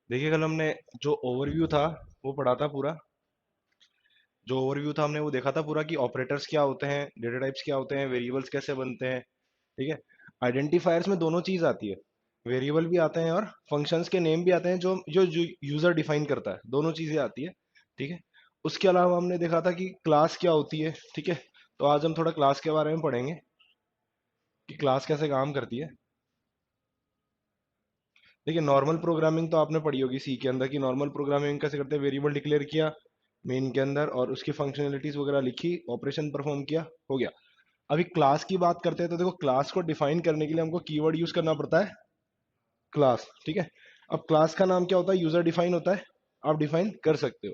देखिए कल हमने जो ओवरव्यू था वो पढ़ा था पूरा। जो ओवरव्यू था हमने वो देखा था पूरा कि ऑपरेटर्स क्या होते हैं, डेटा टाइप्स क्या होते हैं, वेरिएबल्स कैसे बनते हैं। ठीक है। आइडेंटिफायर्स में दोनों चीज आती है, वेरिएबल भी आते हैं और फंक्शंस के नेम भी आते हैं जो जो यूजर डिफाइन करता है, दोनों चीजें आती है। ठीक है। उसके अलावा हमने देखा था कि क्लास क्या होती है। ठीक है। तो आज हम थोड़ा क्लास के बारे में पढ़ेंगे कि क्लास कैसे काम करती है। देखिए नॉर्मल प्रोग्रामिंग तो आपने पढ़ी होगी सी के अंदर कि नॉर्मल प्रोग्रामिंग कैसे करते हैं, वेरिएबल डिक्लेयर किया मेन के अंदर और उसकी फंक्शनलिटीज वगैरह लिखी, ऑपरेशन परफॉर्म किया, हो गया। अभी क्लास की बात करते हैं तो देखो क्लास को डिफाइन करने के लिए हमको कीवर्ड यूज करना पड़ता है, क्लास। ठीक है। अब क्लास का नाम क्या होता है, यूजर डिफाइन होता है। आप डिफाइन कर सकते हो,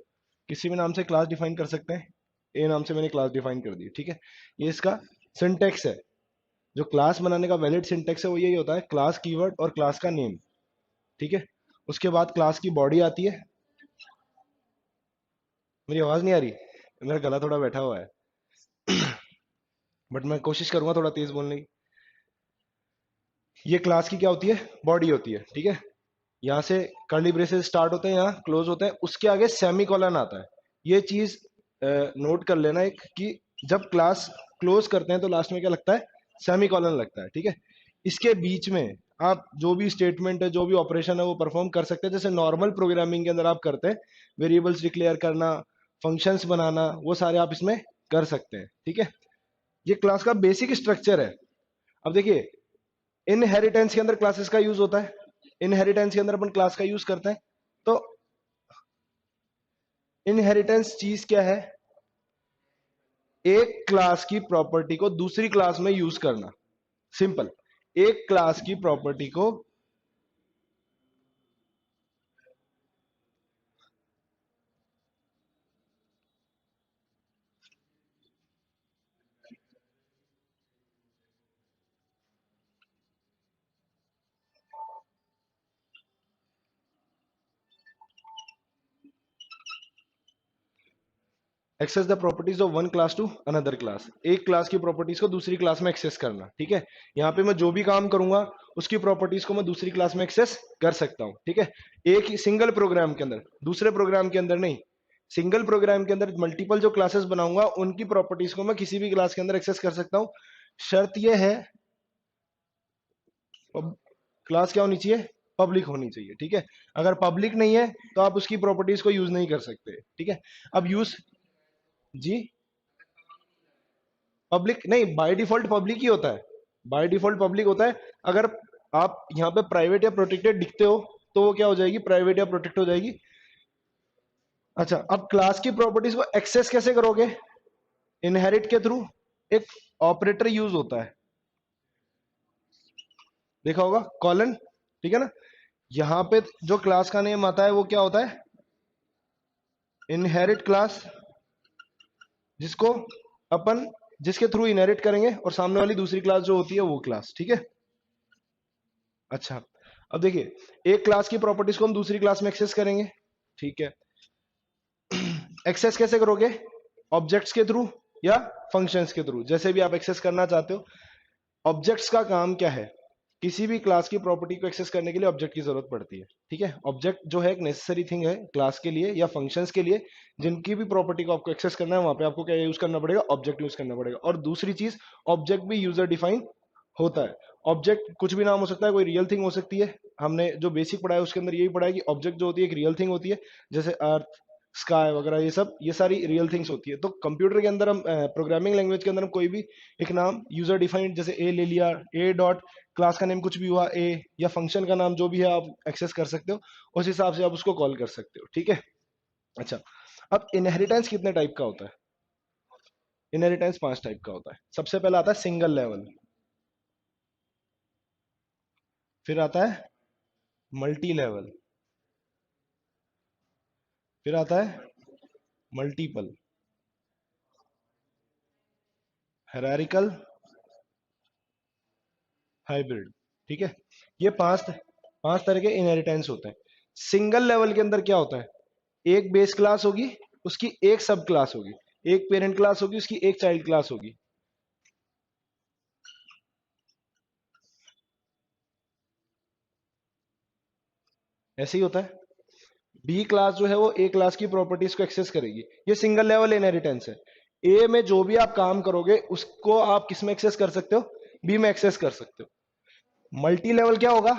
किसी भी नाम से क्लास डिफाइन कर सकते हैं। ए नाम से मैंने क्लास डिफाइन कर दी। ठीक है। ये इसका सिंटेक्स है। जो क्लास बनाने का वैलिड सिंटेक्स है वो यही होता है, क्लास कीवर्ड और क्लास का नेम। ठीक है। उसके बाद क्लास की बॉडी आती है। मेरी आवाज नहीं आ रही, मेरा गला थोड़ा बैठा हुआ है, बट मैं कोशिश करूंगा थोड़ा तेज बोलने की। ये क्लास की क्या होती है, बॉडी होती है। ठीक है। यहाँ से कर्ली ब्रेसेस स्टार्ट होते हैं, यहाँ क्लोज होते हैं, उसके आगे सेमी कॉलन आता है। ये चीज नोट कर लेना एक कि जब क्लास क्लोज करते हैं तो लास्ट में क्या लगता है, सेमी कॉलन लगता है। ठीक है। इसके बीच में आप जो भी स्टेटमेंट है, जो भी ऑपरेशन है वो परफॉर्म कर सकते हैं, जैसे नॉर्मल प्रोग्रामिंग के अंदर आप करते हैं, वेरिएबल्स डिक्लेयर करना, फंक्शंस बनाना, वो सारे आप इसमें कर सकते हैं। ठीक है। ये क्लास का बेसिक स्ट्रक्चर है। अब देखिए इनहेरिटेंस के अंदर क्लासेस का यूज होता है, इनहेरिटेंस के अंदर अपन क्लास का यूज करते हैं। तो इनहेरिटेंस चीज क्या है, एक क्लास की प्रॉपर्टी को दूसरी क्लास में यूज करना। सिंपल, एक क्लास की प्रॉपर्टी को access the properties of one class to another class, एक क्लास की प्रॉपर्टीज को दूसरी क्लास में एक्सेस करना। ठीक है। यहाँ पे मैं जो भी काम करूंगा उसकी प्रॉपर्टीज को मैं दूसरी क्लास में एक्सेस कर सकता हूँ। ठीक है। एक ही सिंगल प्रोग्राम के अंदर, दूसरे प्रोग्राम के अंदर नहीं। सिंगल प्रोग्राम के अंदर मल्टीपल जो क्लासेस बनाऊंगा उनकी प्रॉपर्टीज को मैं किसी भी क्लास के अंदर एक्सेस कर सकता हूँ। शर्त यह है क्लास क्या होनी चाहिए, पब्लिक होनी चाहिए। ठीक है। अगर पब्लिक नहीं है तो आप उसकी प्रॉपर्टीज को यूज नहीं कर सकते। ठीक है। अब यूज, जी, पब्लिक नहीं, बाय डिफॉल्ट पब्लिक ही होता है, बाय डिफॉल्ट पब्लिक होता है। अगर आप यहाँ पे प्राइवेट या प्रोटेक्टेड दिखते हो तो वो क्या हो जाएगी, प्राइवेट या प्रोटेक्ट हो जाएगी। अच्छा, अब क्लास की प्रॉपर्टीज को एक्सेस कैसे करोगे, इनहेरिट के थ्रू। एक ऑपरेटर यूज होता है, देखा होगा, कॉलन। ठीक है ना। यहाँ पे जो क्लास का नेम आता है वो क्या होता है, इनहेरिट क्लास, जिसको अपन, जिसके थ्रू इनहेरिट करेंगे, और सामने वाली दूसरी क्लास जो होती है वो क्लास। ठीक है। अच्छा, अब देखिए एक क्लास की प्रॉपर्टीज को हम दूसरी क्लास में एक्सेस करेंगे। ठीक है। एक्सेस कैसे करोगे, ऑब्जेक्ट्स के थ्रू या फंक्शंस के थ्रू, जैसे भी आप एक्सेस करना चाहते हो। ऑब्जेक्ट्स का काम क्या है, किसी भी क्लास की प्रॉपर्टी को एक्सेस करने के लिए ऑब्जेक्ट की जरूरत पड़ती है। ठीक है। ऑब्जेक्ट जो है एक नेसेसरी थिंग है क्लास के लिए या फंक्शंस के लिए, जिनकी भी प्रॉपर्टी को आपको एक्सेस करना है वहां पे आपको क्या यूज करना पड़ेगा, ऑब्जेक्ट यूज करना पड़ेगा। और दूसरी चीज, ऑब्जेक्ट भी यूजर डिफाइन होता है। ऑब्जेक्ट कुछ भी नाम हो सकता है, कोई रियल थिंग हो सकती है। हमने जो बेसिक पढ़ा है उसके अंदर यही पढ़ा है कि ऑब्जेक्ट जो होती है एक रियल थिंग होती है, जैसे अर्थ, स्काई वगैरह, ये सब, ये सारी रियल थिंग्स होती है। तो कंप्यूटर के अंदर हम, प्रोग्रामिंग लैंग्वेज के अंदर हम कोई भी एक नाम यूजर डिफाइंड, जैसे ए ले लिया, ए डॉट, क्लास का नेम कुछ भी हुआ ए, या फंक्शन का नाम जो भी है आप एक्सेस कर सकते हो, उस हिसाब से आप उसको कॉल कर सकते हो। ठीक है। अच्छा, अब इनहेरिटेंस कितने टाइप का होता है, इनहेरिटेंस 5 टाइप का होता है। सबसे पहला आता है सिंगल लेवल, फिर आता है मल्टी लेवल, फिर आता है मल्टीपल, हायरार्किकल, हाइब्रिड। ठीक है। ये पांच पांच तरह के इनहेरिटेंस होते हैं। सिंगल लेवल के अंदर क्या होता है, एक बेस क्लास होगी, उसकी एक सब क्लास होगी, एक पेरेंट क्लास होगी, उसकी एक चाइल्ड क्लास होगी। ऐसे ही होता है। बी क्लास जो है वो ए क्लास की प्रॉपर्टीज को एक्सेस करेगी। ये सिंगल लेवल इनहेरिटेंस है। ए में जो भी आप काम करोगे उसको आप किस में एक्सेस कर सकते हो, बी में एक्सेस कर सकते हो। मल्टी लेवल क्या होगा,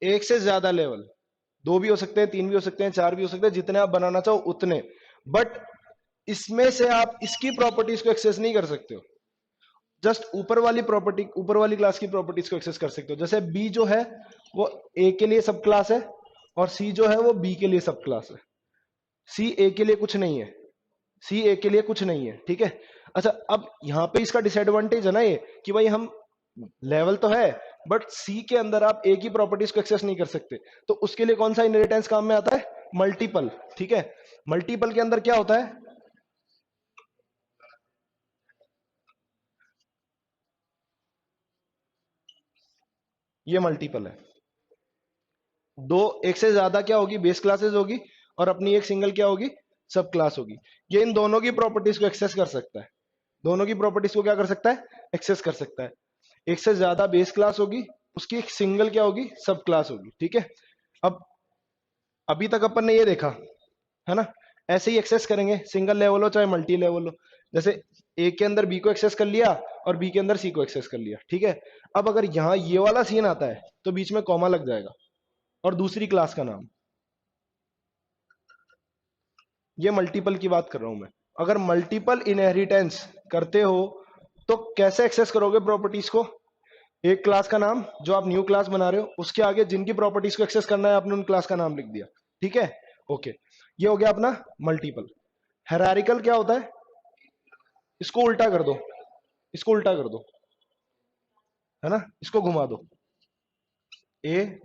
एक से ज्यादा लेवल, दो भी हो सकते हैं, तीन भी हो सकते हैं, चार भी हो सकते हैं, जितने आप बनाना चाहो उतने। बट इसमें से आप इसकी प्रॉपर्टीज को एक्सेस नहीं कर सकते हो, जस्ट ऊपर वाली प्रॉपर्टी, ऊपर वाली क्लास की प्रॉपर्टीज को एक्सेस कर सकते हो। जैसे बी जो है वो ए के लिए सब क्लास है और सी जो है वो बी के लिए सब क्लास है। सी ए के लिए कुछ नहीं है, सी ए के लिए कुछ नहीं है, ठीक है। अच्छा, अब यहां पे इसका डिसएडवांटेज है ना ये, कि भाई हम लेवल तो है बट सी के अंदर आप ए की प्रॉपर्टीज को एक्सेस नहीं कर सकते। तो उसके लिए कौन सा इनहेरिटेंस काम में आता है, मल्टीपल, ठीक है। मल्टीपल के अंदर क्या होता है, ये मल्टीपल है। दो, एक से ज्यादा क्या होगी, बेस क्लासेस होगी, और अपनी एक सिंगल क्या होगी, सब क्लास होगी। ये इन दोनों की प्रॉपर्टीज को एक्सेस कर सकता है, दोनों की प्रॉपर्टीज को क्या कर सकता है, एक्सेस कर सकता है। एक से ज्यादा बेस क्लास होगी, उसकी एक सिंगल क्या होगी, सब क्लास होगी, ठीक है। अब अभी तक अपन ने ये देखा है ना, ऐसे ही एक्सेस करेंगे, सिंगल लेवल हो चाहे मल्टी लेवल हो। जैसे ए के अंदर बी को एक्सेस कर लिया और बी के अंदर सी को एक्सेस कर लिया, ठीक है। अब अगर यहां ये वाला सीन आता है तो बीच में कॉमा लग जाएगा और दूसरी क्लास का नाम, ये मल्टीपल की बात कर रहा हूं मैं। अगर मल्टीपल इनहेरिटेंस करते हो तो कैसे एक्सेस करोगे प्रॉपर्टीज को, एक क्लास का नाम जो आप न्यू क्लास बना रहे हो, उसके आगे जिनकी प्रॉपर्टीज को एक्सेस करना है आपने उन क्लास का नाम लिख दिया, ठीक है। ओके, ये हो गया अपना मल्टीपल। हेरारिकल क्या होता है, इसको उल्टा कर दो, इसको उल्टा कर दो, है ना, इसको घुमा दो। ए,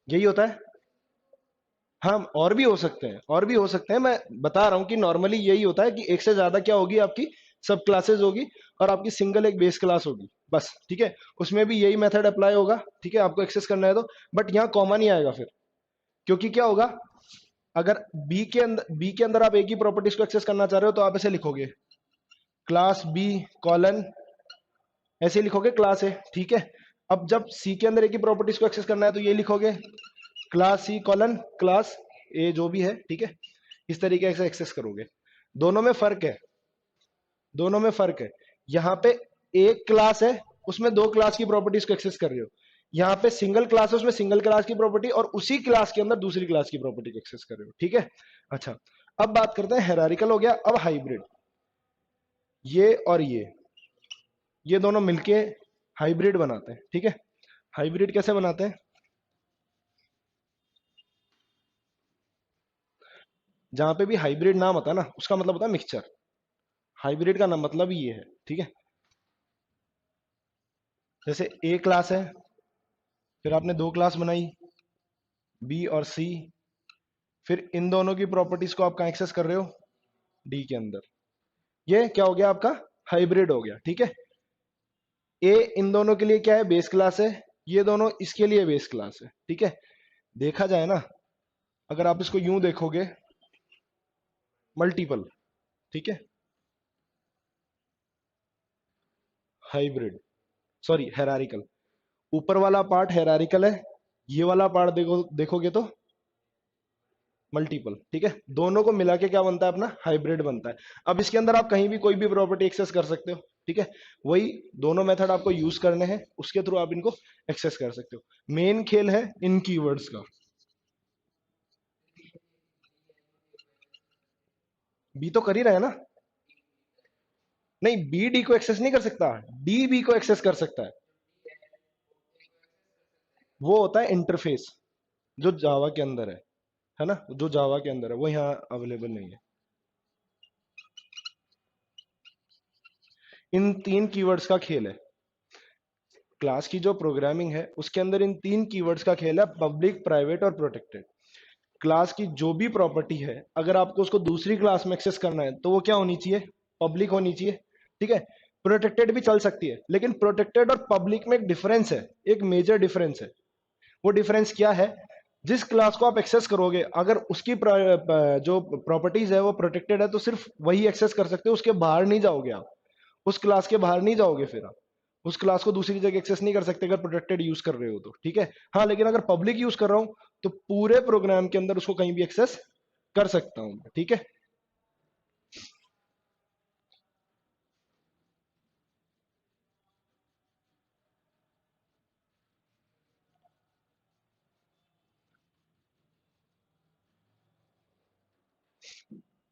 यही होता है। हाँ, और भी हो सकते हैं, और भी हो सकते हैं, मैं बता रहा हूं कि नॉर्मली यही होता है कि एक से ज्यादा क्या होगी, आपकी सब क्लासेस होगी और आपकी सिंगल एक बेस क्लास होगी, बस, ठीक है। उसमें भी यही मेथड अप्लाई होगा, ठीक है, आपको एक्सेस करना है तो। बट यहाँ कॉमा नहीं आएगा फिर, क्योंकि क्या होगा, अगर बी के अंदर आप एक ही प्रॉपर्टीज को एक्सेस करना चाह रहे हो तो आप ऐसे लिखोगे, क्लास बी कॉलन, ऐसे लिखोगे क्लास है, ठीक है। अब जब सी के अंदर एक ही प्रॉपर्टीज को एक्सेस करना है तो ये लिखोगे class C colon class A, जो भी है, ठीक है। इस तरीके से एक्सेस करोगे। दोनों में फर्क है, दोनों में फर्क है। यहाँ पे एक क्लास है, उसमें दो क्लास की प्रॉपर्टीज को एक्सेस कर रहे हो। यहाँ पे सिंगल क्लास है, उसमें सिंगल क्लास की प्रॉपर्टी और उसी क्लास के अंदर दूसरी क्लास की प्रॉपर्टी को एक्सेस कर रहे हो, ठीक है। अच्छा, अब बात करते हैं, हेरारिकल हो गया, अब हाइब्रिड। ये और ये दोनों मिलके हाइब्रिड बनाते हैं, ठीक है। हाइब्रिड कैसे बनाते हैं, जहां पे भी हाइब्रिड नाम होता है ना उसका मतलब होता है मिक्सचर। हाइब्रिड का नाम मतलब ही ये है, ठीक है। जैसे ए क्लास है, फिर आपने दो क्लास बनाई, बी और सी, फिर इन दोनों की प्रॉपर्टीज को आप कहाँ एक्सेस कर रहे हो, डी के अंदर। ये क्या हो गया आपका, हाइब्रिड हो गया, ठीक है। ए इन दोनों के लिए क्या है, बेस क्लास है, ये दोनों इसके लिए बेस क्लास है, ठीक है। देखा जाए ना, अगर आप इसको यूं देखोगे, मल्टीपल, ठीक है, हाइब्रिड, सॉरी हेरारिकल, ऊपर वाला पार्ट हेरारिकल है, ये वाला पार्ट देखोगे तो मल्टीपल, ठीक है। दोनों को मिला के क्या बनता है, अपना हाइब्रिड बनता है। अब इसके अंदर आप कहीं भी कोई भी प्रॉपर्टी एक्सेस कर सकते हो, ठीक है। वही दोनों मेथड आपको यूज करने हैं, उसके थ्रू आप इनको एक्सेस कर सकते हो। मेन खेल है इन कीवर्ड्स का। बी तो कर ही रहे हैं ना, नहीं, बी डी को एक्सेस नहीं कर सकता, डी बी को एक्सेस कर सकता है। वो होता है इंटरफेस, जो जावा के अंदर है ना, जो जावा के अंदर है वो यहाँ अवेलेबल नहीं है। इन तीन कीवर्ड्स का खेल है, क्लास की जो प्रोग्रामिंग है उसके अंदर इन तीन कीवर्ड्स का खेल है, पब्लिक, प्राइवेट और प्रोटेक्टेड। क्लास की जो भी प्रॉपर्टी है, अगर आपको उसको दूसरी क्लास में एक्सेस करना है तो वो क्या होनी चाहिए, पब्लिक होनी चाहिए, ठीक है। प्रोटेक्टेड भी चल सकती है, लेकिन प्रोटेक्टेड और पब्लिक में एक डिफरेंस है, एक मेजर डिफरेंस है। वो डिफरेंस क्या है, जिस क्लास को आप एक्सेस करोगे अगर उसकी जो प्रॉपर्टीज है वो प्रोटेक्टेड है तो सिर्फ वही एक्सेस कर सकते हो, उसके बाहर नहीं जाओगे आप, उस क्लास के बाहर नहीं जाओगे फिर आप। उस क्लास को दूसरी जगह एक्सेस नहीं कर सकते अगर प्रोटेक्टेड यूज कर रहे हो तो, ठीक है। हाँ, लेकिन अगर पब्लिक यूज कर रहा हूं तो पूरे प्रोग्राम के अंदर उसको कहीं भी एक्सेस कर सकता हूं, ठीक है।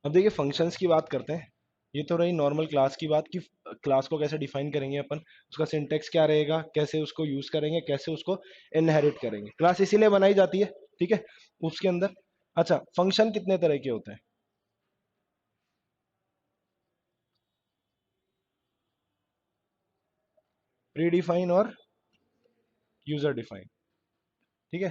अब देखिए फंक्शंस की बात करते हैं। ये तो रही नॉर्मल क्लास की बात कि क्लास को कैसे डिफाइन करेंगे अपन, उसका सिंटेक्स क्या रहेगा, कैसे उसको यूज करेंगे, कैसे उसको इनहेरिट करेंगे। क्लास इसीलिए बनाई जाती है, ठीक है, उसके अंदर। अच्छा, फंक्शन कितने तरह के होते हैं? प्री डिफाइन और यूजर डिफाइन, ठीक है।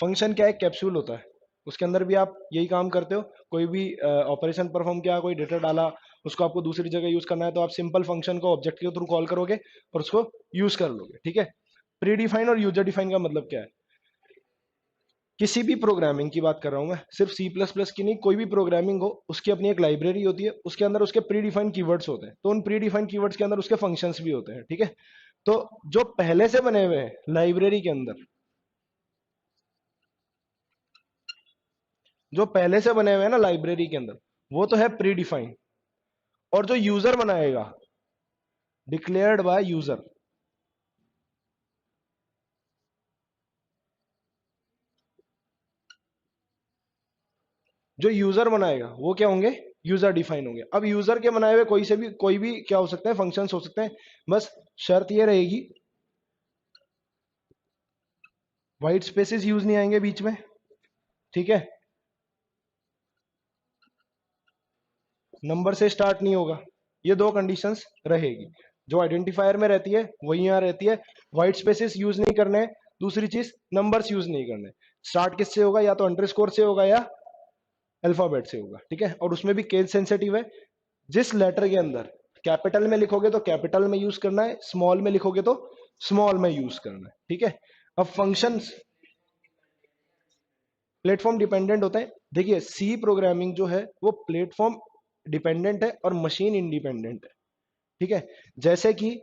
फंक्शन क्या है? कैप्सूल होता है, उसके अंदर भी आप यही काम करते हो। कोई भी ऑपरेशन परफॉर्म किया, कोई डेटा डाला, उसको आपको दूसरी जगह यूज करना है तो आप सिंपल फंक्शन को ऑब्जेक्ट के थ्रू कॉल करोगे और उसको यूज कर लोगे, ठीक है। प्री डिफाइन और यूजर डिफाइन का मतलब क्या है? किसी भी प्रोग्रामिंग की बात कर रहा हूं मैं, सिर्फ सी प्लस प्लस की नहीं, कोई भी प्रोग्रामिंग हो उसकी अपनी एक लाइब्रेरी होती है, उसके अंदर उसके प्री डिफाइंड कीवर्ड्स होते हैं, तो उन प्री डिफाइंड कीवर्ड्स के अंदर उसके फंक्शंस भी होते हैं, ठीक है। तो जो पहले से बने हुए हैं लाइब्रेरी के अंदर, जो पहले से बने हुए हैं ना लाइब्रेरी के अंदर, वो तो है प्री डिफाइंड। और जो यूजर बनाएगा, डिक्लेयर्ड बाय यूजर, जो यूजर बनाएगा वो क्या होंगे? यूजर डिफाइन होंगे। अब यूजर के बनाए हुए कोई भी क्या हो सकते हैं? फंक्शंस हो सकते हैं। बस शर्त ये रहेगी, व्हाइट स्पेसेस यूज नहीं आएंगे बीच में, ठीक है। नंबर से स्टार्ट नहीं होगा। ये दो कंडीशंस रहेगी। जो आइडेंटिफायर में रहती है वही यहाँ रहती है। व्हाइट स्पेसेस यूज नहीं करने हैं। दूसरी चीज, नंबर्स यूज नहीं करने। स्टार्ट किससे होगा? या तो अंडरस्कोर से होगा या अल्फाबेट से होगा, ठीक है। और उसमें भी केस सेंसिटिव है। जिस लेटर के अंदर कैपिटल में लिखोगे तो कैपिटल में यूज करना है, स्मॉल में लिखोगे तो स्मॉल में यूज करना है, ठीक है। अब फंक्शंस प्लेटफॉर्म डिपेंडेंट होते हैं। देखिए सी प्रोग्रामिंग जो है वो प्लेटफॉर्म डिपेंडेंट है और मशीन इंडिपेंडेंट है, ठीक है। जैसे कि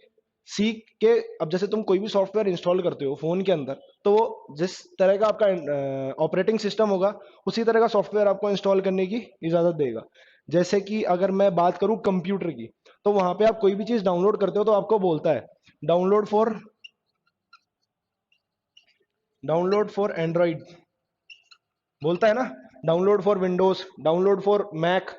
सी के, अब जैसे तुम कोई भी सॉफ्टवेयर इंस्टॉल करते हो फोन के अंदर, तो वो जिस तरह का आपका ऑपरेटिंग सिस्टम होगा उसी तरह का सॉफ्टवेयर आपको इंस्टॉल करने की इजाजत देगा। जैसे कि अगर मैं बात करूं कंप्यूटर की, तो वहां पे आप कोई भी चीज डाउनलोड करते हो तो आपको बोलता है download for download for Android, बोलता है ना। Download for Windows, download for Mac,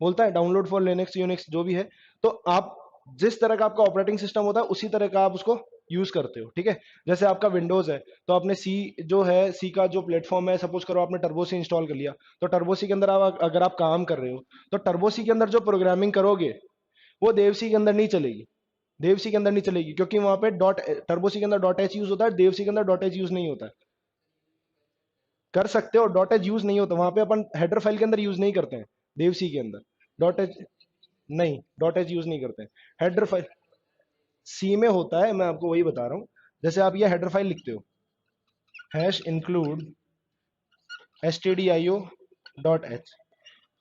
बोलता है डाउनलोड फॉर लिनक्स यूनिक्स जो भी है। तो आप जिस तरह का आपका ऑपरेटिंग सिस्टम होता है उसी तरह का आप उसको यूज करते हो, ठीक है। जैसे आपका विंडोज है तो आपने सी जो है, सी का जो प्लेटफॉर्म है, सपोज करो आपने टर्बो सी इंस्टॉल कर लिया, तो टर्बो सी के अंदर आप अगर आप काम कर रहे हो तो टर्बो सी के अंदर जो प्रोग्रामिंग करोगे वो देव सी के अंदर नहीं चलेगी। देव सी के अंदर नहीं चलेगी क्योंकि वहां पे डॉट, टर्बो सी के अंदर डॉट एच यूज होता है, देव सी के अंदर डॉट एच यूज नहीं होता है। कर सकते हो, डॉट एच यूज नहीं होता वहां पे, अपन हेडर फाइल के अंदर यूज नहीं करते हैं देव सी के अंदर। डॉट एच नहीं, डॉट एच यूज नहीं करते हैं। हेडर फाइल सी में होता है, मैं आपको वही बता रहा हूँ। जैसे आप ये हेडर फाइल लिखते हो, hash include S T D I O dot H,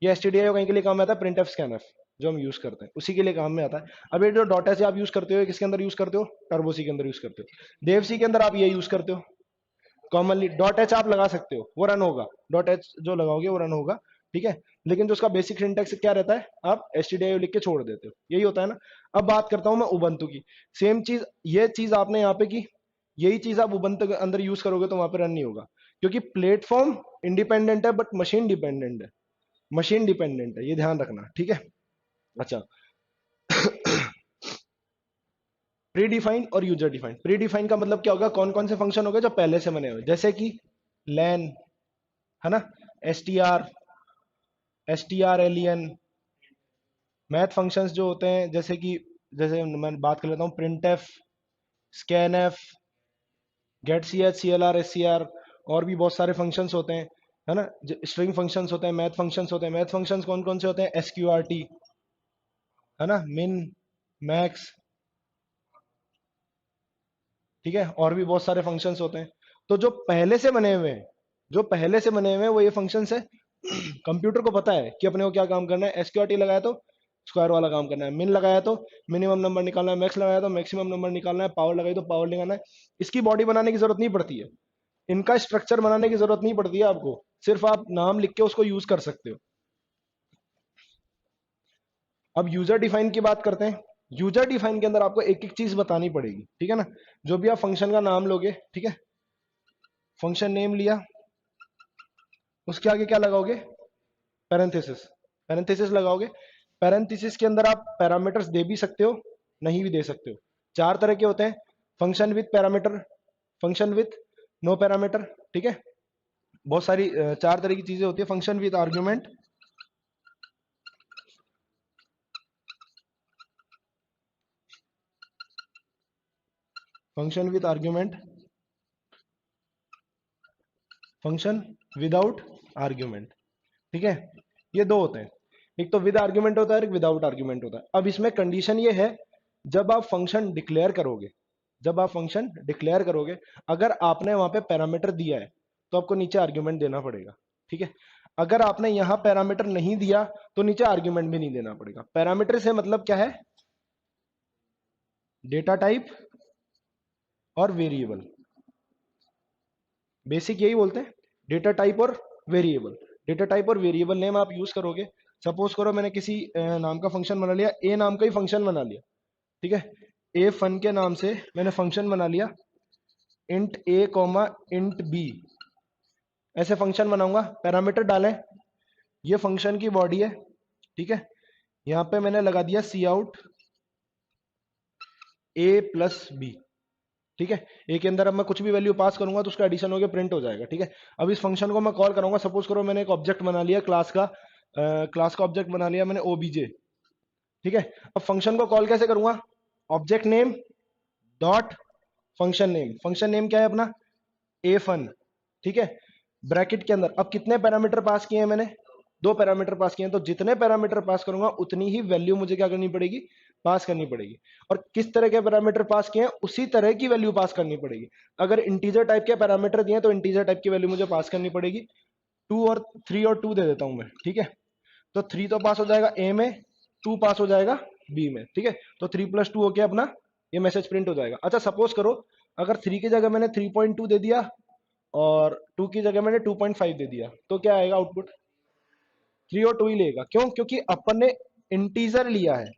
ये S T D I O कहीं के लिए काम में आता है? प्रिंट एफ स्कैन एफ जो हम यूज करते हैं उसी के लिए काम में आता है। अब ये जो डॉट एच आप यूज करते हो, ये किसके अंदर यूज करते हो? टर्बो सी के अंदर यूज करते हो। देव सी के अंदर आप ये यूज करते हो। कॉमनली डॉट एच आप लगा सकते हो, वो रन होगा, डॉट एच जो लगाओगे वो रन होगा, ठीक है। लेकिन जो उसका बेसिक सिंटेक्स क्या रहता है, आप एस टी डी आई ओ लिख के छोड़ देते हो, यही होता है ना। अब बात करता हूं मैं उबंटू की। सेम चीज, ये चीज आपने यहाँ पे की, यही चीज आप उबंटू के अंदर यूज करोगे तो वहां पे रन नहीं होगा, क्योंकि प्लेटफॉर्म इंडिपेंडेंट है बट मशीन डिपेंडेंट है। मशीन डिपेंडेंट है, ये ध्यान रखना, ठीक है। अच्छा, प्री डिफाइंड और यूजर डिफाइंड। प्री डिफाइंड का मतलब क्या होगा? कौन कौन से फंक्शन हो गए जो पहले से बने हुए, जैसे कि लैन, है ना, S T R, S T R L E. Math functions जो होते हैं, जैसे कि, जैसे मैं बात कर लेता हूँ, print F, scan F, get C H, C L R, S C R, और भी बहुत सारे फंक्शंस होते हैं, है ना। स्ट्रिंग फंक्शंस होते हैं, मैथ फंक्शंस होते हैं। मैथ फंक्शंस कौन कौन से होते हैं? एस क्यू आर टी, है ना, मिन, मैक्स, ठीक है। और भी बहुत सारे फंक्शंस होते हैं। तो जो पहले से बने हुए हैं, जो पहले से बने हुए हैं वो ये फंक्शंस है। कंप्यूटर को पता है कि अपने को क्या काम करना है। एसक्यूआरटी लगाया तो स्क्वायर वाला काम करना है। मिन लगाया तो मिनिमम नंबर निकालना है, मैक्स लगाया तो मैक्सिमम नंबर निकालना है, पावर लगाई तो पावर निकालना है। इसकी बॉडी बनाने की जरूरत नहीं पड़ती है, इनका स्ट्रक्चर बनाने की जरूरत नहीं पड़ती है आपको, सिर्फ आप नाम लिख के उसको यूज कर सकते हो। अब यूजर डिफाइन की बात करते हैं। यूजर डिफाइन के अंदर आपको एक एक चीज बतानी पड़ेगी, ठीक है ना। जो भी आप फंक्शन का नाम लोगे, ठीक है, फंक्शन नेम लिया, उसके आगे क्या लगाओगे, पैरेंथेसिस, पैरेंथेसिस लगाओगे। पैरेंथेसिस के अंदर आप पैरामीटर्स दे भी सकते हो, नहीं भी दे सकते हो। चार तरह के होते हैं, function with parameter, function with no parameter, ठीक है। बहुत सारी चार तरह की चीजें होती है। Function with argument, function with argument, function without argument, ठीक है। ये दो होते हैं, एक तो विद आर्ग्यूमेंट होता है, एक विदाउट आर्ग्यूमेंट होता है। अब इसमें कंडीशन ये है, जब आप फंक्शन डिक्लेयर करोगे, जब आप फंक्शन डिक्लेयर करोगे, अगर आपने वहां पे पैरामीटर दिया है तो आपको नीचे आर्ग्यूमेंट देना पड़ेगा, ठीक है। अगर आपने यहां पैरामीटर नहीं दिया तो नीचे आर्ग्यूमेंट भी नहीं देना पड़ेगा। पैरामीटर से मतलब क्या है, डेटा टाइप और वेरिएबल, बेसिक यही बोलते हैं, डेटा टाइप और वेरिएबल। डेटा टाइप और वेरिएबल नेम आप यूज करोगे। सपोज करो मैंने किसी नाम का फंक्शन बना लिया, ए नाम का ही फंक्शन बना लिया, ठीक है। ए फन के नाम से मैंने फंक्शन बना लिया, इंट ए कॉमा इंट बी, ऐसे फंक्शन बनाऊंगा। पैरामीटर डालें, ये फंक्शन की बॉडी है, ठीक है। यहां पे मैंने लगा दिया सी आउट ए प्लस बी, ठीक है। ए के अंदर अब मैं कुछ भी वैल्यू पास करूंगा तो उसका एडिशन होकर प्रिंट हो जाएगा, ठीक है। अब इस फंक्शन को मैं कॉल करूंगा। सपोज करो मैंने एक ऑब्जेक्ट बना लिया क्लास का, क्लास का ऑब्जेक्ट बना लिया मैंने ओबीजे, ठीक है। अब फंक्शन को कॉल कैसे करूंगा, object name dot function name. Function name क्या है अपना, ए फन, ठीक है। ब्रैकेट के अंदर अब कितने पैरामीटर पास किए हैं मैंने, दो पैरामीटर पास किए हैं, तो जितने पैरामीटर पास करूंगा उतनी ही वैल्यू मुझे क्या करनी पड़ेगी, पास करनी पड़ेगी। और किस तरह के पैरामीटर पास किए हैं उसी तरह की वैल्यू पास करनी पड़ेगी। अगर इंटीजर टाइप के पैरामीटर दिए तो इंटीजर टाइप की वैल्यू मुझे पास करनी पड़ेगी। 2 और 3 और 2 दे देता हूं मैं, ठीक है। तो 3 तो पास हो जाएगा ए में, 2 पास हो जाएगा बी में, ठीक है। तो 3+2 होके अपना ये मैसेज प्रिंट हो जाएगा। अच्छा सपोज करो अगर 3 की जगह मैंने 3.2 दे दिया और 2 की जगह मैंने 2.5 दे दिया, तो क्या आएगा आउटपुट, 3 और 2 ही लेगा। क्यों, क्योंकि अपन ने इंटीजर लिया है,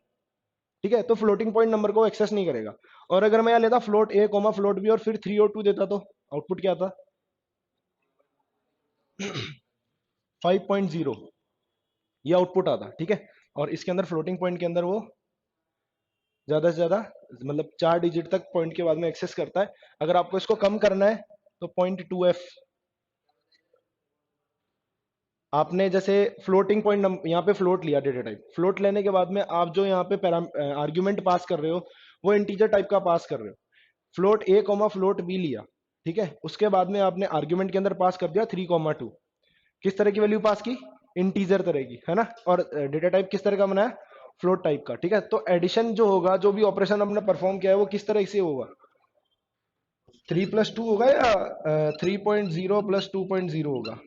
ठीक है। तो फ्लोटिंग पॉइंट नंबर को एक्सेस नहीं करेगा। और अगर मैं यहाँ लेता फ्लोट ए कोमा फ्लोट बी और फिर 3 और 2 देता तो आउटपुट क्या था, 5.0, ये आउटपुट आता, ठीक है। और इसके अंदर फ्लोटिंग पॉइंट के अंदर वो ज्यादा से ज्यादा मतलब 4 डिजिट तक पॉइंट के बाद में एक्सेस करता है। अगर आपको इसको कम करना है तो 0.2f, आपने जैसे फ्लोटिंग पॉइंट यहाँ पे फ्लोट लिया डेटा टाइप, फ्लोट लेने के बाद में आप जो यहाँ पे आर्ग्यूमेंट पास कर रहे हो वो इंटीजर टाइप का पास कर रहे हो। फ्लोट ए कॉमा फ्लोट बी लिया, ठीक है। उसके बाद में आपने आर्ग्यूमेंट के अंदर पास कर दिया 3,2, किस तरह की वैल्यू पास की, इंटीजर तरह की, है ना। और डेटा टाइप किस तरह का बनाया, फ्लोट टाइप का, ठीक है। तो एडिशन जो होगा, जो भी ऑपरेशन आपने परफॉर्म किया है वो किस तरह से होगा, 3+2 होगा या 3.0 प्लस 2.0 होगा,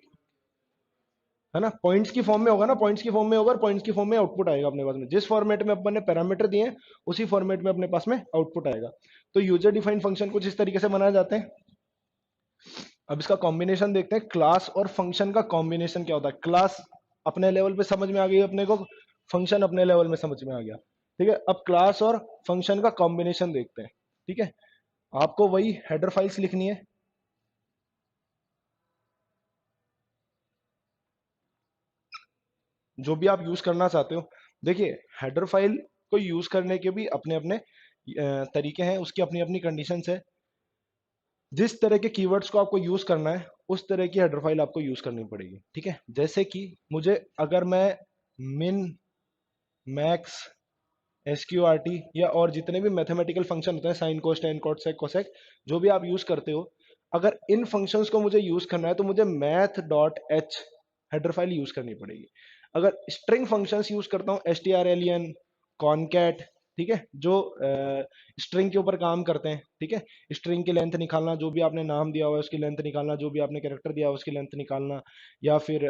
है ना। पॉइंट्स की फॉर्म में होगा ना, पॉइंट्स की फॉर्म में होगा और पॉइंट्स की फॉर्म में आउटपुट आएगा अपने पास में। जिस फॉर्मेट में अपन ने पैरामीटर दिए हैं उसी फॉर्मेट में अपने पास में आउटपुट आएगा। तो यूजर डिफाइंड फंक्शन कुछ इस तरीके से बनाए जाते हैं। अब इसका कॉम्बिनेशन देखते हैं, क्लास और फंक्शन का कॉम्बिनेशन क्या होता है। क्लास अपने लेवल पे समझ में आ गई अपने को, फंक्शन अपने लेवल में समझ में आ गया, ठीक है। अब क्लास और फंक्शन का कॉम्बिनेशन देखते हैं, ठीक है। आपको वही हेडर फाइल्स लिखनी है, जो भी आप यूज करना चाहते हो। देखिए हेडर फाइल को यूज करने के भी अपने अपने तरीके हैं, उसकी अपनी अपनी कंडीशंस है। जिस तरह के कीवर्ड्स को आपको यूज करना है उस तरह की हेडर फाइल आपको यूज करनी पड़ेगी, ठीक है। जैसे कि मुझे अगर मैं मिन मैक्स एसक्यूआरटी या और जितने भी मैथमेटिकल फंक्शन होते हैं, sine cos tan cot sec cosec, जो भी आप यूज करते हो, अगर इन फंक्शंस को मुझे यूज करना है तो मुझे math dot H header file use करनी पड़ेगी। अगर स्ट्रिंग फंक्शंस यूज करता हूँ, strlen, कॉनकैट, ठीक है, जो स्ट्रिंग के ऊपर काम करते हैं, ठीक है। स्ट्रिंग की लेंथ निकालना, जो भी आपने नाम दिया हुआ है उसकी लेंथ निकालना, जो भी आपने कैरेक्टर दिया हुआ है उसकी लेंथ निकालना, या फिर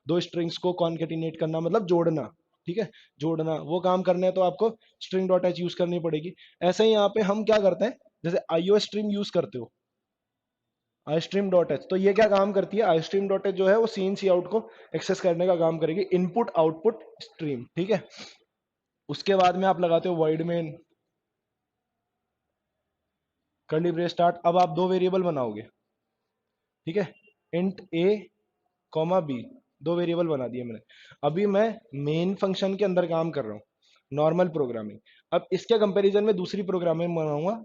दो स्ट्रिंग्स को कॉन्केटिनेट करना मतलब जोड़ना, ठीक है, जोड़ना, वो काम करने हैं तो आपको स्ट्रिंग डॉट एच यूज करनी पड़ेगी। ऐसे ही यहाँ पे हम क्या करते हैं, जैसे आईओ स्ट्रीम यूज करते हो, आई स्ट्रीम डॉट एच, तो ये क्या काम करती है, आई स्ट्रीम डॉट एच जो है वो सी इन सी आउट को एक्सेस करने का काम करेगी, इनपुट आउटपुट स्ट्रीम, ठीक है। उसके बाद में आप लगाते हो void main curly brace start. अब आप दो वेरिएबल बनाओगे, ठीक है, इंट ए कॉमा बी, दो वेरिएबल बना दिए मैंने। अभी मैं मेन फंक्शन के अंदर काम कर रहा हूँ, नॉर्मल प्रोग्रामिंग। अब इसके कंपैरिजन में दूसरी प्रोग्रामिंग बनाऊंगा,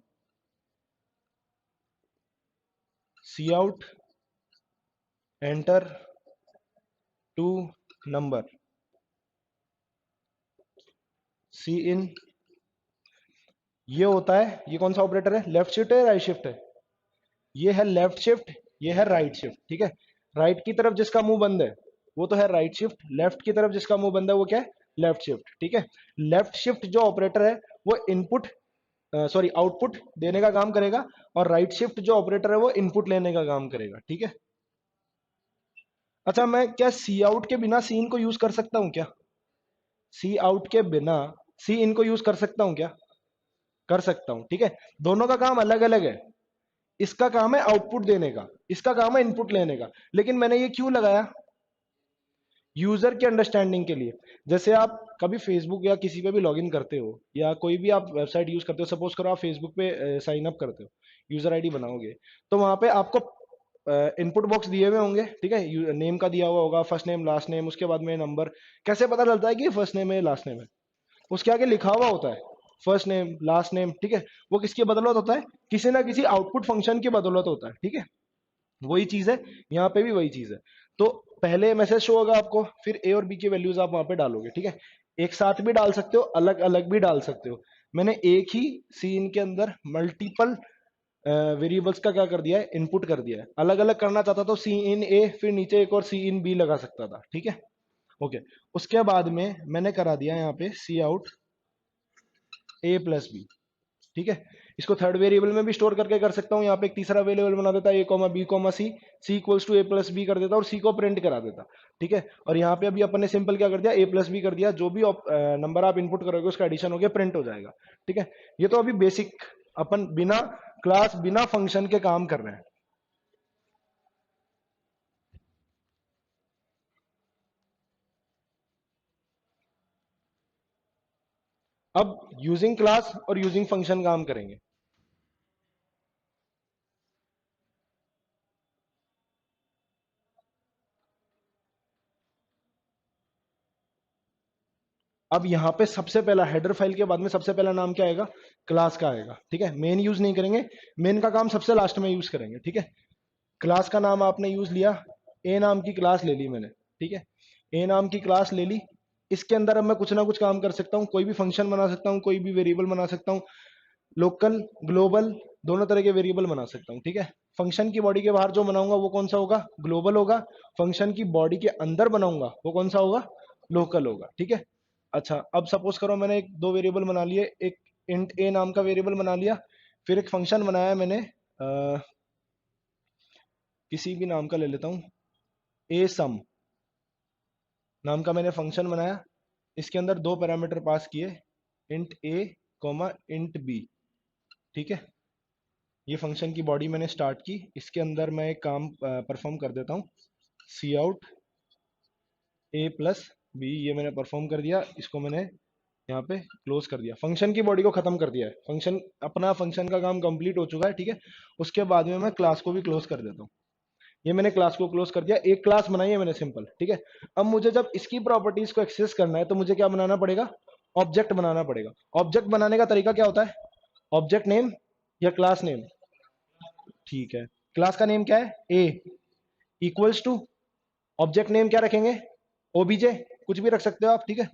सी आउट एंटर टू नंबर, सी इन, ये होता है, ये कौन सा ऑपरेटर है, लेफ्ट शिफ्ट है राइट शिफ्ट है, ये है लेफ्ट शिफ्ट, ये है राइट शिफ्ट, ठीक है। राइट की तरफ जिसका मुंह बंद है वो तो है राइट शिफ्ट, लेफ्ट की तरफ जिसका मुंह बंद है वो क्या है, लेफ्ट शिफ्ट, ठीक है। लेफ्ट शिफ्ट जो ऑपरेटर है वो इनपुट, सॉरी आउटपुट देने का काम करेगा, और राइट शिफ्ट जो ऑपरेटर है वो इनपुट लेने का काम करेगा, ठीक है। अच्छा, मैं क्या सी आउट के बिना सी इन को यूज कर सकता हूं क्या, सी आउट के बिना सी इन को यूज कर सकता हूं क्या, कर सकता हूं, ठीक है। दोनों का काम अलग अलग है, इसका काम है आउटपुट देने का, इसका काम है इनपुट लेने का, लेकिन मैंने ये क्यों लगाया, यूजर के अंडरस्टैंडिंग के लिए। जैसे आप कभी फेसबुक या किसी पे भी लॉगिन करते हो, या कोई भी आप वेबसाइट यूज करते हो, सपोज करो आप फेसबुक पे साइन अप करते हो, यूजर आईडी बनाओगे, तो वहां पे आपको इनपुट बॉक्स दिए हुए होंगे, ठीक है, नेम का दिया हुआ होगा, फर्स्ट नेम लास्ट नेम, उसके बाद में नंबर। कैसे पता चलता है कि ये फर्स्ट नेम है लास्ट नेम है, उसके आगे लिखा हुआ होता है फर्स्ट नेम लास्ट नेम, ठीक है। वो किसकी बदौलत होता है, किसी ना किसी आउटपुट फंक्शन की बदौलत होता है, ठीक है। वही चीज है, यहाँ पे भी वही चीज है। तो पहले मैसेज शो होगा आपको, फिर ए और बी की वैल्यूज आप वहां पे डालोगे, ठीक है। एक साथ भी डाल सकते हो, अलग अलग भी डाल सकते हो। मैंने एक ही सीन के अंदर मल्टीपल वेरिएबल्स का क्या कर दिया है, इनपुट कर दिया है। अलग अलग करना चाहता तो सी इन ए, फिर नीचे एक और सी इन बी लगा सकता था, ठीक है। ओके, उसके बाद में मैंने करा दिया यहाँ पे सी आउट ए प्लस बी, ठीक है। इसको थर्ड वेरिएबल में भी स्टोर करके कर सकता हूँ, यहाँ पे एक तीसरा वेरिएबल बना देता, A comma B comma C, C equals to A plus B कर देता और सी को प्रिंट करा देता, ठीक है। और यहाँ पे अभी अपन ने सिंपल क्या कर दिया, ए प्लस बी कर दिया, जो भी नंबर आप इनपुट करोगे उसका एडिशन हो गया, प्रिंट हो जाएगा, ठीक है। ये तो अभी बेसिक अपन बिना क्लास बिना फंक्शन के काम कर रहे हैं। अब यूजिंग क्लास और यूजिंग फंक्शन काम करेंगे। अब यहाँ पे सबसे पहला हेडर फाइल के बाद में सबसे पहला नाम क्या आएगा, क्लास का आएगा, ठीक है। मेन यूज नहीं करेंगे, मेन का काम सबसे लास्ट में यूज करेंगे, ठीक है। क्लास का नाम आपने यूज लिया, ए नाम की क्लास ले ली मैंने, ठीक है। ए नाम की क्लास ले ली, इसके अंदर अब मैं कुछ ना कुछ काम कर सकता हूँ, कोई भी फंक्शन बना सकता हूँ, कोई भी वेरिएबल बना सकता हूँ, लोकल ग्लोबल दोनों तरह के वेरिएबल बना सकता हूँ, ठीक है। फंक्शन की बॉडी के बाहर जो बनाऊंगा वो कौन सा होगा, ग्लोबल होगा। फंक्शन की बॉडी के अंदर बनाऊंगा वो कौन सा होगा, लोकल होगा, ठीक है। अच्छा, अब सपोज करो मैंने एक दो वेरिएबल बना लिए, एक इंट ए नाम का वेरिएबल बना लिया, फिर एक फंक्शन बनाया मैंने, किसी भी नाम का ले लेता हूँ, ए सम नाम का मैंने फंक्शन बनाया। इसके अंदर दो पैरामीटर पास किए, इंट ए कॉमा इंट बी, ठीक है। ये फंक्शन की बॉडी मैंने स्टार्ट की, इसके अंदर मैं एक काम परफॉर्म कर देता हूँ, सी आउट ए प्लस बी, ये मैंने परफॉर्म कर दिया, इसको मैंने यहाँ पे क्लोज कर दिया, फंक्शन की बॉडी को खत्म कर दिया है, फंक्शन अपना फंक्शन का काम कंप्लीट हो चुका है, ठीक है। उसके बाद में मैं क्लास को भी क्लोज कर देता हूँ, ये मैंने क्लास को क्लोज कर दिया, एक क्लास बनाई है मैंने सिंपल, ठीक है। अब मुझे जब इसकी प्रॉपर्टीज को एक्सेस करना है तो मुझे क्या बनाना पड़ेगा, ऑब्जेक्ट बनाना पड़ेगा। ऑब्जेक्ट बनाने का तरीका क्या होता है, ऑब्जेक्ट नेम या क्लास नेम, ठीक है। क्लास का नेम क्या है, ए, इक्वल्स टू, ऑब्जेक्ट नेम क्या रखेंगे, ओबीजे, कुछ भी रख सकते हो आप, ठीक है।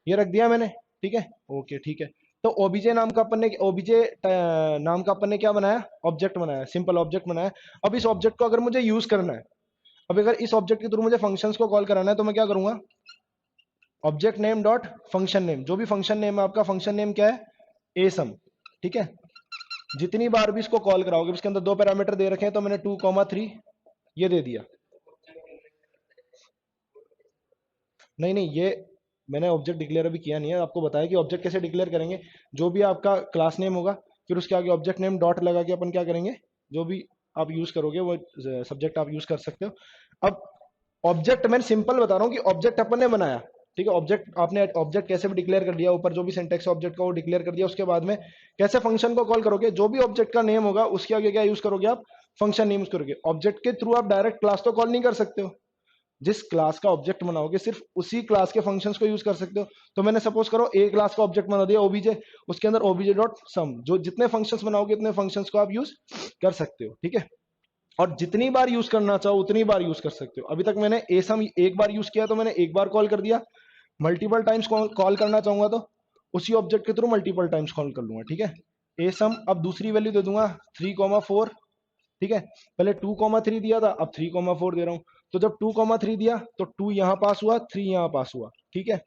ये रख दिया मैंने, ठीक है, ओके, ठीक है। तो ओबीजे नाम का अपन ने, ओबीजे नाम का अपन ने क्या बनाया, ऑब्जेक्ट बनाया, सिंपल ऑब्जेक्ट बनाया। अब इस ऑब्जेक्ट को अगर मुझे यूज करना है, अब अगर इस ऑब्जेक्ट के थ्रू मुझे फंक्शंस को कॉल कराना है तो मैं क्या करूंगा, object name dot function name, जो भी फंक्शन नेम है आपका, फंक्शन नेम क्या है, ए सम, ठीक है। जितनी बार भी इसको कॉल कराओगे, इसके अंदर दो पैरामीटर दे रखे हैं, तो मैंने 2,3 ये दे दिया, नहीं नहीं, ये मैंने ऑब्जेक्ट डिक्लेयर अभी किया नहीं है, आपको बताया कि ऑब्जेक्ट कैसे डिक्लेयर करेंगे। जो भी आपका क्लास नेम होगा, फिर उसके आगे ऑब्जेक्ट नेम डॉट लगा के अपन क्या करेंगे, जो भी आप यूज करोगे वो सब्जेक्ट आप यूज कर सकते हो। अब ऑब्जेक्ट मैं सिंपल बता रहा हूँ कि ऑब्जेक्ट अपन ने बनाया, ठीक है, ऑब्जेक्ट आपने ऑब्जेक्ट कैसे भी डिक्लेयर कर दिया, ऊपर जो भी सिंटेक्स ऑब्जेक्ट का वो डिक्लेयर कर दिया, उसके बाद में कैसे फंक्शन को कॉल करोगे, जो भी ऑब्जेक्ट का नेम होगा उसके आगे क्या यूज करोगे आप, फंक्शन नेम यूज करोगे। ऑब्जेक्ट के थ्रू आप डायरेक्ट क्लास तो कॉल नहीं कर सकते हो, जिस क्लास का ऑब्जेक्ट बनाओगे सिर्फ उसी क्लास के फंक्शंस को यूज कर सकते हो। तो मैंने सपोज करो ए क्लास का ऑब्जेक्ट बना दिया ओबीजे, उसके अंदर ओबीजे डॉट सम, जो जितने फंक्शंस बनाओगे उतने फंक्शंस को आप यूज कर सकते हो, ठीक है। और जितनी बार यूज करना चाहो उतनी बार यूज कर सकते हो। अभी तक मैंने ए सम एक बार यूज किया तो मैंने एक बार कॉल कर दिया, मल्टीपल टाइम्स कॉल करना चाहूंगा तो उसी ऑब्जेक्ट के थ्रू मल्टीपल टाइम्स कॉल कर लूंगा, ठीक है। ए सम अब दूसरी वैल्यू दे दूंगा 3,4, ठीक है। पहले 2,3 दिया था, अब 3,4 दे रहा हूं। तो जब 2,3 दिया तो 2 यहां पास हुआ, 3 यहां पास हुआ, ठीक है।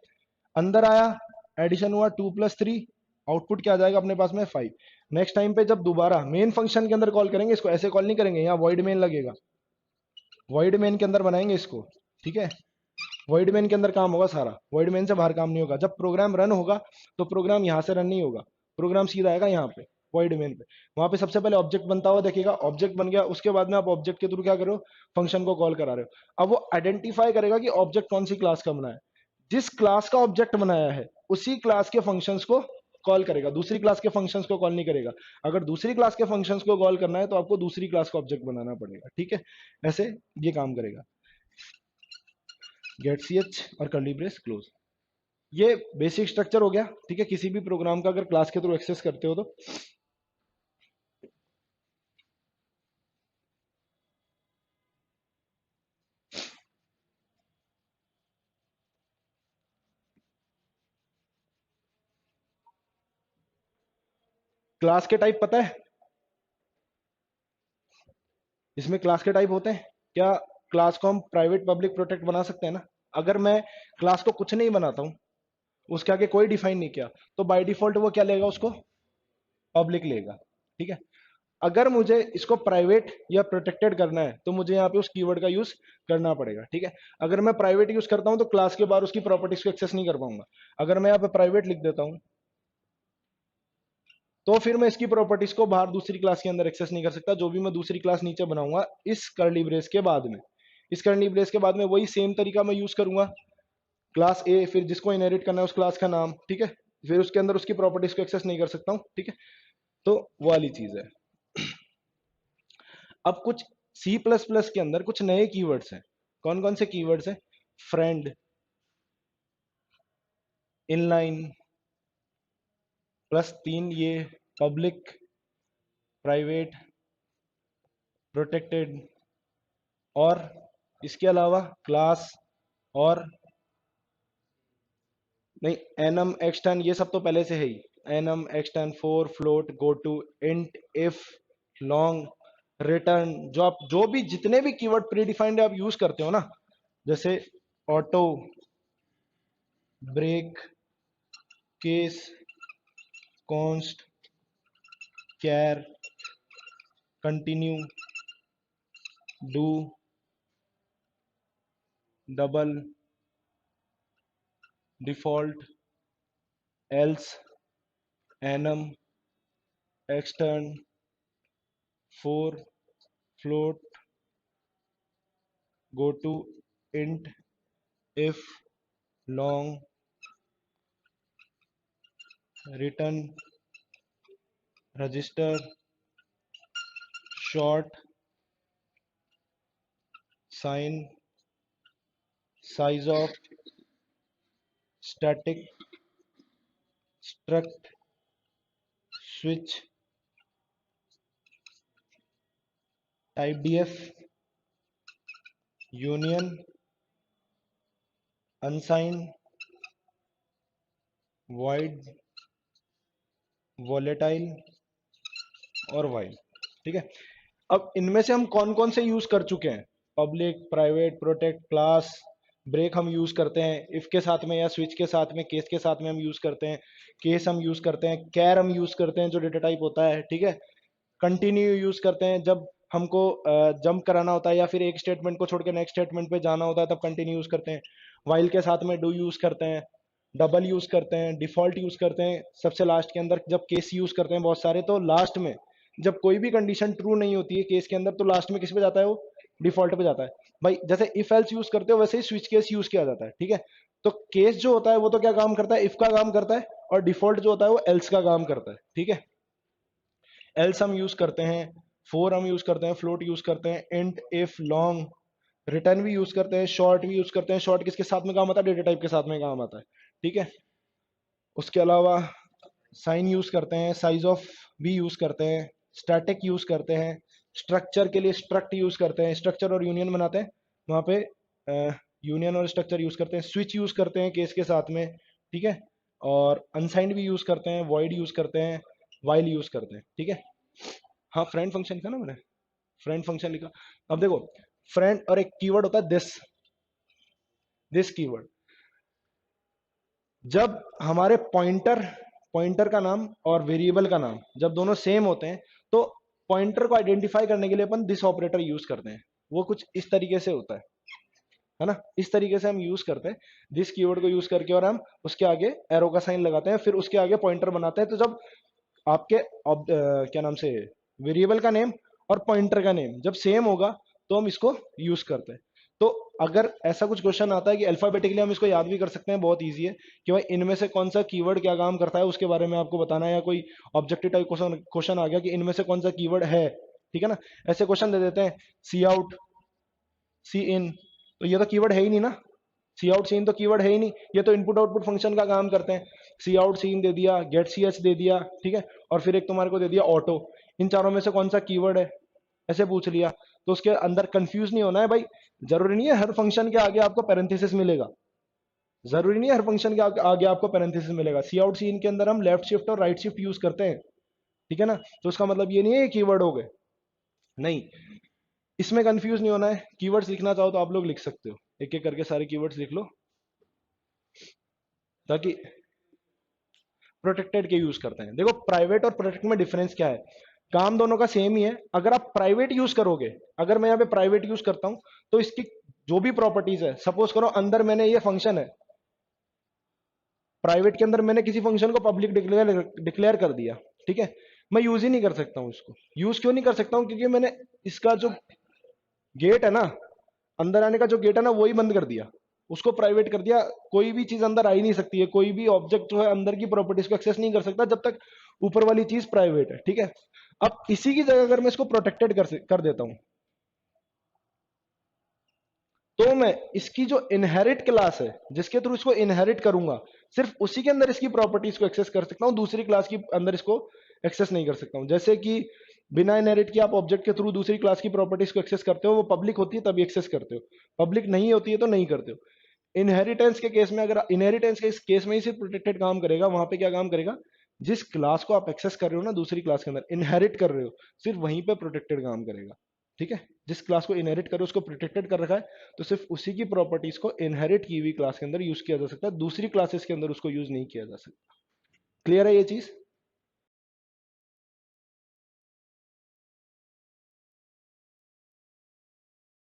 अंदर आया, एडिशन हुआ 2 + 3, आउटपुट क्या आ जाएगा अपने पास में 5। नेक्स्ट टाइम पे जब दोबारा मेन फंक्शन के अंदर कॉल करेंगे इसको, ऐसे कॉल नहीं करेंगे, यहाँ वॉइड मेन लगेगा, वॉइड मेन के अंदर बनाएंगे इसको, ठीक है। वॉइड मेन के अंदर काम होगा सारा, वॉइड मेन से बाहर काम नहीं होगा। जब प्रोग्राम रन होगा तो प्रोग्राम यहाँ से रन नहीं होगा, प्रोग्राम सीधा आएगा यहाँ पे वॉइड मेन पे। वहां पे सबसे पहले ऑब्जेक्ट बनता हुआ देखेगा, ऑब्जेक्ट बन गया, उसके बाद में आप ऑब्जेक्ट के थ्रू क्या करो, फंक्शन को कॉल करा रहे हो। अब वो आइडेंटिफाई करेगा कि ऑब्जेक्ट कौन सी क्लास का बना है, जिस क्लास का ऑब्जेक्ट बनाया है उसी क्लास के फंक्शंस को कॉल करेगा, दूसरी क्लास के फंक्शंस को कॉल नहीं करेगा। अगर दूसरी क्लास के फंक्शंस को कॉल करना है तो आपको दूसरी क्लास का ऑब्जेक्ट बनाना पड़ेगा, ठीक है। ऐसे ये काम करेगा, गेट सी एच और कर्ली ब्रेस क्लोज। ये बेसिक स्ट्रक्चर हो गया, ठीक है, किसी भी प्रोग्राम का अगर क्लास के थ्रू एक्सेस करते हो तो। क्लास के टाइप पता है, इसमें क्लास के टाइप होते हैं क्या, क्लास को हम प्राइवेट पब्लिक प्रोटेक्ट बना सकते हैं ना। अगर मैं क्लास को कुछ नहीं बनाता हूं, उसके आगे कोई डिफाइन नहीं किया, तो बाय डिफॉल्ट वो क्या लेगा, उसको पब्लिक लेगा, ठीक है। अगर मुझे इसको प्राइवेट या प्रोटेक्टेड करना है तो मुझे यहाँ पे उस कीवर्ड का यूज करना पड़ेगा, ठीक है। अगर मैं प्राइवेट यूज करता हूं तो क्लास के बाहर उसकी प्रॉपर्टीज को एक्सेस नहीं कर पाऊंगा। अगर मैं यहाँ पे प्राइवेट लिख देता हूं तो फिर मैं इसकी प्रॉपर्टीज को बाहर दूसरी क्लास के अंदर एक्सेस नहीं कर सकता। जो भी मैं दूसरी क्लास नीचे बनाऊंगा इस कर्ली ब्रेस के बाद में, इस कर्ली ब्रेस के बाद में वही सेम तरीका मैं यूज करूंगा। क्लास ए, फिर जिसको इनहेरिट करना है उस क्लास का नाम, ठीक है, फिर उसके अंदर उसकी प्रॉपर्टीज को एक्सेस नहीं कर सकता हूं, ठीक है। तो वो वाली चीज है। अब कुछ सी प्लस प्लस के अंदर कुछ नए कीवर्ड्स हैं। कौन कौन से कीवर्ड्स हैं, फ्रेंड, इनलाइन, +3 ये पब्लिक, प्राइवेट, प्रोटेक्टेड, और इसके अलावा क्लास, और नहीं, एनम एक्सटर्न ये सब तो पहले से है ही, enum extern, for, float, go to, int, if, long, return, जो आप जो भी जितने भी कीवर्ड प्री डिफाइंड आप यूज करते हो ना, जैसे auto, break, case, const, char, continue, do, double, default, else, enum, extern, for, float, go to, int, if, long, return, register, short, sign, size of, static, struct, switch, typedef, union, unsign, void, volatile और while, ठीक है। अब इनमें से हम कौन कौन से यूज कर चुके हैं, public, private, protect, class, break हम यूज करते हैं इफ के साथ में या स्विच के साथ में, केस के साथ में हम यूज करते हैं, केस हम यूज करते हैं, कैर हम यूज करते हैं जो डेटा टाइप होता है, ठीक है। कंटिन्यू यूज करते हैं जब हमको जंप कराना होता है या फिर एक स्टेटमेंट को छोड़ के नेक्स्ट स्टेटमेंट पे जाना होता है, तब कंटिन्यू यूज करते हैं। वाइल के साथ में डू यूज करते हैं, डबल यूज करते हैं, डिफॉल्ट यूज करते हैं सबसे लास्ट के अंदर, जब केस यूज करते हैं बहुत सारे, तो लास्ट में जब कोई भी कंडीशन ट्रू नहीं होती है केस के अंदर, तो लास्ट में किस पे जाता है वो, डिफॉल्ट पे जाता है। भाई जैसे इफ एल्स यूज करते हो वैसे ही स्विच केस यूज किया जाता है, ठीक है। तो केस जो होता है वो तो क्या काम करता है, इफ का काम करता है, और डिफॉल्ट जो होता है वो एल्स का काम करता है, ठीक है। एल्स हम यूज करते हैं, फोर हम यूज करते हैं, फ्लोट यूज करते हैं, इंट, इफ, लॉन्ग, रिटर्न भी यूज करते हैं, शॉर्ट भी यूज करते हैं। शॉर्ट किसके साथ में काम आता है, डेटा टाइप के साथ में काम आता है, ठीक है। उसके अलावा साइन यूज करते हैं, साइज ऑफ भी यूज करते हैं, स्टैटिक यूज करते हैं, स्ट्रक्चर के लिए स्ट्रक्ट यूज करते हैं, स्ट्रक्चर और यूनियन बनाते हैं वहां पे, यूनियन और स्ट्रक्चर यूज करते हैं, स्विच यूज करते हैं केस के साथ में, ठीक है। और अनसाइंड भी यूज करते हैं, वॉइड यूज करते हैं, वाइल यूज करते हैं, ठीक है। हाँ फ्रेंड फंक्शन लिखा ना मैंने, फ्रेंड फंक्शन लिखा। अब देखो, फ्रेंड और एक कीवर्ड होता है दिस कीवर्ड। जब हमारे पॉइंटर पॉइंटर का नाम और वेरिएबल का नाम जब दोनों सेम होते हैं, तो पॉइंटर को आइडेंटिफाई करने के लिए अपन दिस ऑपरेटर यूज करते हैं। वो कुछ इस तरीके से होता है ना, इस तरीके से हम यूज करते हैं दिस कीवर्ड को यूज करके, और हम उसके आगे एरो का साइन लगाते हैं, फिर उसके आगे पॉइंटर बनाते हैं। तो जब आपके क्या नाम से, वेरिएबल का नेम और पॉइंटर का नेम जब सेम होगा तो हम इसको यूज करते हैं। तो अगर ऐसा कुछ क्वेश्चन आता है कि अल्फाबेटिकली हम इसको याद भी कर सकते हैं, बहुत इजी है कि भाई इनमें से कौन सा कीवर्ड क्या काम करता है उसके बारे में आपको बताना है, या कोई ऑब्जेक्टिव टाइप क्वेश्चन क्वेश्चन आ गया कि इनमें से कौन सा कीवर्ड है, ठीक है ना। ऐसे क्वेश्चन दे देते हैं, सी आउट, सी इन, तो ये तो कीवर्ड है ही नहीं ना, सी आउट सी इन तो कीवर्ड है ही नहीं, ये तो इनपुट आउटपुट फंक्शन का काम करते हैं। सी आउट सी इन दे दिया, गेट सी एच दे दिया, ठीक है, और फिर एक तुम्हारे को दे दिया ऑटो। इन चारों में से कौन सा कीवर्ड है, ऐसे पूछ लिया, तो उसके अंदर कंफ्यूज नहीं होना है भाई। जरूरी नहीं है हर फंक्शन के आगे आपको पैरेंथेसिस मिलेगा, जरूरी नहीं है हर फंक्शन के आगे आपको पैरेंथेसिस मिलेगा। सी आउट सी इन के अंदर हम लेफ्ट शिफ्ट और राइट शिफ्ट यूज करते हैं, ठीक है ना। तो उसका मतलब ये नहीं है ये कीवर्ड हो गए, नहीं। इसमें कंफ्यूज नहीं होना है। कीवर्ड्स लिखना चाहो तो आप लोग लिख सकते हो, एक एक करके सारे कीवर्ड्स लिख लो, ताकि प्रोटेक्टेड के यूज करते हैं। देखो प्राइवेट और प्रोटेक्ट में डिफरेंस क्या है, काम दोनों का सेम ही है। अगर आप प्राइवेट यूज करोगे, अगर मैं यहाँ पे प्राइवेट यूज करता हूं, तो इसकी जो भी प्रॉपर्टीज है, सपोज करो अंदर मैंने ये फंक्शन है, प्राइवेट के अंदर मैंने किसी फंक्शन को पब्लिक डिक्लेयर कर दिया, ठीक है, मैं यूज ही नहीं कर सकता हूं इसको। यूज क्यों नहीं कर सकता हूं, क्योंकि मैंने इसका जो गेट है ना, अंदर आने का जो गेट है ना, वही बंद कर दिया, उसको प्राइवेट कर दिया। कोई भी चीज अंदर आ ही नहीं सकती है, कोई भी ऑब्जेक्ट जो है अंदर की प्रॉपर्टीज को एक्सेस नहीं कर सकता जब तक ऊपर वाली चीज प्राइवेट है, ठीक है। अब इसी की जगह अगर मैं इसको प्रोटेक्टेड कर देता हूं, तो मैं इसकी जो इनहेरिट क्लास है जिसके थ्रू इसको इनहेरिट करूंगा, सिर्फ उसी के अंदर इसकी प्रॉपर्टीज को एक्सेस कर सकता हूं, दूसरी क्लास की अंदर इसको एक्सेस नहीं कर सकता हूं। जैसे कि बिना इनहेरिट के आप ऑब्जेक्ट के थ्रू दूसरी क्लास की प्रॉपर्टीज को एक्सेस करते हो, वो पब्लिक होती है तभी एक्सेस करते हो, पब्लिक नहीं होती है तो नहीं करते हो। इनहेरिटेंस के केस में, अगर इनहेरिटेंस के इस केस में ही सिर्फ प्रोटेक्टेड काम करेगा, वहां पे क्या काम करेगा, जिस क्लास को आप एक्सेस कर रहे हो ना दूसरी क्लास के अंदर, इनहेरिट कर रहे हो, सिर्फ वहीं पे प्रोटेक्टेड काम करेगा, ठीक है। जिस क्लास को इनहेरिट कर रहे हो उसको प्रोटेक्टेड कर रखा है, तो सिर्फ उसी की प्रॉपर्टीज को इनहेरिट की हुई क्लास के अंदर यूज किया जा सकता है, दूसरी क्लासेस के अंदर उसको यूज नहीं किया जा सकता। क्लियर है ये चीज।